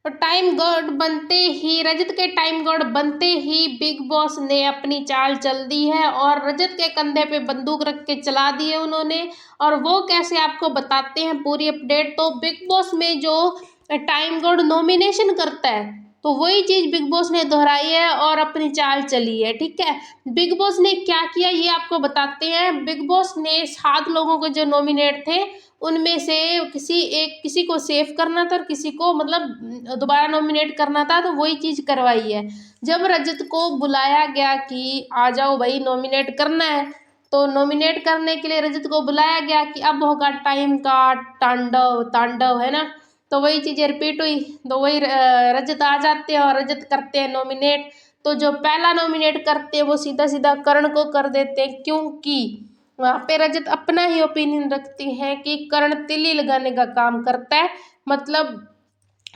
तो time God बनते ही, रजत के टाइम गॉड बनते ही बिग बॉस ने अपनी चाल चल दी है और रजत के कंधे पे बंदूक रख के चला दी है उन्होंने। और वो कैसे आपको बताते हैं पूरी अपडेट। तो बिग बॉस में जो टाइम गॉड नॉमिनेशन करता है तो वही चीज बिग बॉस ने दोहराई है और अपनी चाल चली है। ठीक है, बिग बॉस ने क्या किया ये आपको बताते हैं। बिग बॉस ने 7 लोगों को जो नॉमिनेट थे उनमें से किसी को सेव करना था और किसी को मतलब दोबारा नॉमिनेट करना था, तो वही चीज करवाई है। जब रजत को बुलाया गया कि आ जाओ भाई नॉमिनेट करना है, तो नॉमिनेट करने के लिए रजत को बुलाया गया कि अब होगा टाइम का तांडव तांडव, है ना। तो वही चीजें रिपीट हुई, तो वही रजत आ जाते हैं और रजत करते हैं नॉमिनेट। तो जो पहला नॉमिनेट करते हैं वो सीधा सीधा करण को कर देते हैं, क्योंकि वहाँ पे रजत अपना ही ओपिनियन रखती हैं कि करण तिल्ली लगाने का काम करता है। मतलब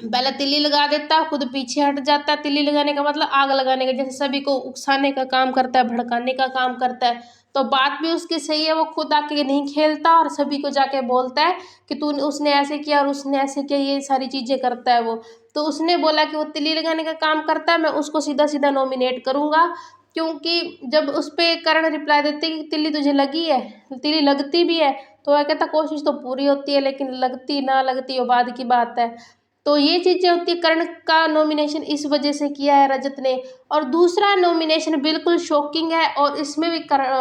पहले तिल्ली लगा देता है, खुद पीछे हट जाता है। तिल्ली लगाने का मतलब आग लगाने का, जैसे सभी को उकसाने का काम करता है, भड़काने का काम करता है। तो बात भी उसकी सही है, वो खुद आके नहीं खेलता और सभी को जाके बोलता है कि तू उसने ऐसे किया और उसने ऐसे किया, ये सारी चीजें करता है वो। तो उसने बोला कि वो तिल्ली लगाने का काम करता है, मैं उसको सीधा सीधा नॉमिनेट करूंगा। क्योंकि जब उस पे करण रिप्लाई देते कि तिल्ली तुझे लगी है, तिल्ली लगती भी है, तो वह कहता कोशिश तो पूरी होती है लेकिन लगती ना लगती वो बाद की बात है। तो ये चीजें होती है। कर्ण का नॉमिनेशन इस वजह से किया है रजत ने। और दूसरा नॉमिनेशन बिल्कुल शॉकिंग है और इसमें भी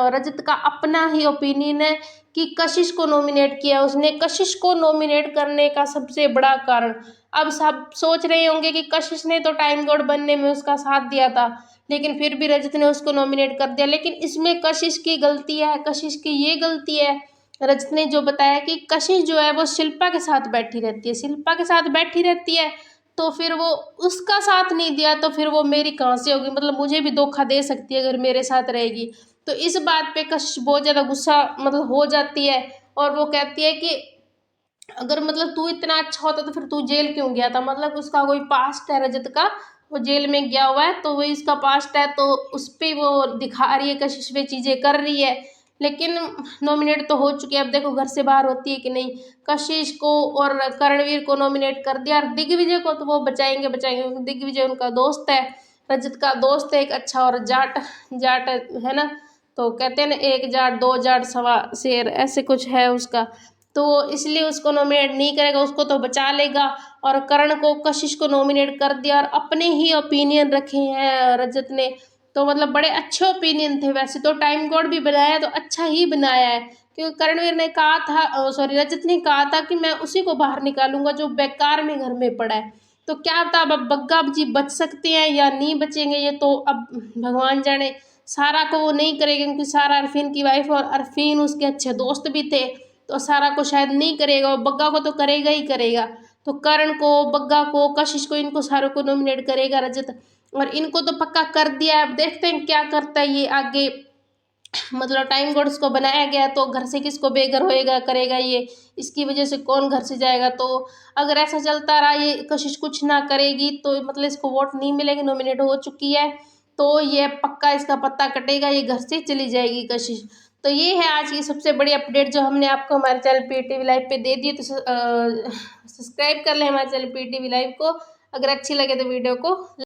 रजत का अपना ही ओपिनियन है कि कशिश को नॉमिनेट किया उसने। कशिश को नॉमिनेट करने का सबसे बड़ा कारण, अब सब सोच रहे होंगे कि कशिश ने तो टाइम गॉड बनने में उसका साथ दिया था, लेकिन फिर भी रजत ने उसको नॉमिनेट कर दिया। लेकिन इसमें कशिश की गलती है, कशिश की ये गलती है, रजत ने जो बताया कि कशिश जो है वो शिल्पा के साथ बैठी रहती है, शिल्पा के साथ बैठी रहती है, तो फिर वो उसका साथ नहीं दिया तो फिर वो मेरी कहाँ से होगी, मतलब मुझे भी धोखा दे सकती है अगर मेरे साथ रहेगी। तो इस बात पे कशिश बहुत ज़्यादा गुस्सा मतलब हो जाती है और वो कहती है कि अगर मतलब तू इतना अच्छा होता तो फिर तू जेल क्यों गया था। मतलब उसका कोई पास्ट है रजत का, वो जेल में गया हुआ है, तो वही उसका पास्ट है, तो उस पर वो दिखा रही है, कशिश पे चीज़ें कर रही है। लेकिन नॉमिनेट तो हो चुकी है, अब देखो घर से बाहर होती है कि नहीं। कशिश को और करणवीर को नॉमिनेट कर दिया और दिग्विजय को तो वो बचाएंगे बचाएंगे, दिग्विजय उनका दोस्त है, रजत का दोस्त है एक अच्छा। और जाट जाट है ना, तो कहते हैं ना एक जाट दो जाट सवा शेर, ऐसे कुछ है उसका। तो इसलिए उसको नॉमिनेट नहीं करेगा, उसको तो बचा लेगा। और करण को कशिश को नॉमिनेट कर दिया और अपने ही ओपिनियन रखे हैं रजत ने। तो मतलब बड़े अच्छे ओपिनियन थे, वैसे तो टाइम कोड भी बनाया तो अच्छा ही बनाया है, क्योंकि करणवीर ने कहा था, सॉरी रजत ने कहा था कि मैं उसी को बाहर निकालूंगा जो बेकार में घर में पड़ा है। तो क्या था, अब बग्गा जी बच सकते हैं या नहीं बचेंगे ये तो अब भगवान जाने। सारा को वो नहीं करेगा क्योंकि सारा अरफीन की वाइफ और अरफीन उसके अच्छे दोस्त भी थे, तो सारा को शायद नहीं करेगा, वो बग्गा को तो करेगा ही करेगा। तो करण को, बग्गा को, कशिश को, इनको सारों को नॉमिनेट करेगा रजत। और इनको तो पक्का कर दिया है, अब देखते हैं क्या करता है ये आगे। मतलब टाइम गोड्स को बनाया गया तो घर से किसको बेघर होएगा करेगा ये, इसकी वजह से कौन घर से जाएगा। तो अगर ऐसा चलता रहा, ये कशिश कुछ ना करेगी तो मतलब इसको वोट नहीं मिलेगी, नॉमिनेट हो चुकी है, तो ये पक्का इसका पत्ता कटेगा, ये घर से चली जाएगी कशिश। तो ये है आज की सबसे बड़ी अपडेट जो हमने आपको हमारे चैनल पीटीवी लाइव पे दे दी। तो सब्सक्राइब कर लें हमारे चैनल पीटीवी लाइव को, अगर अच्छी लगे तो वीडियो को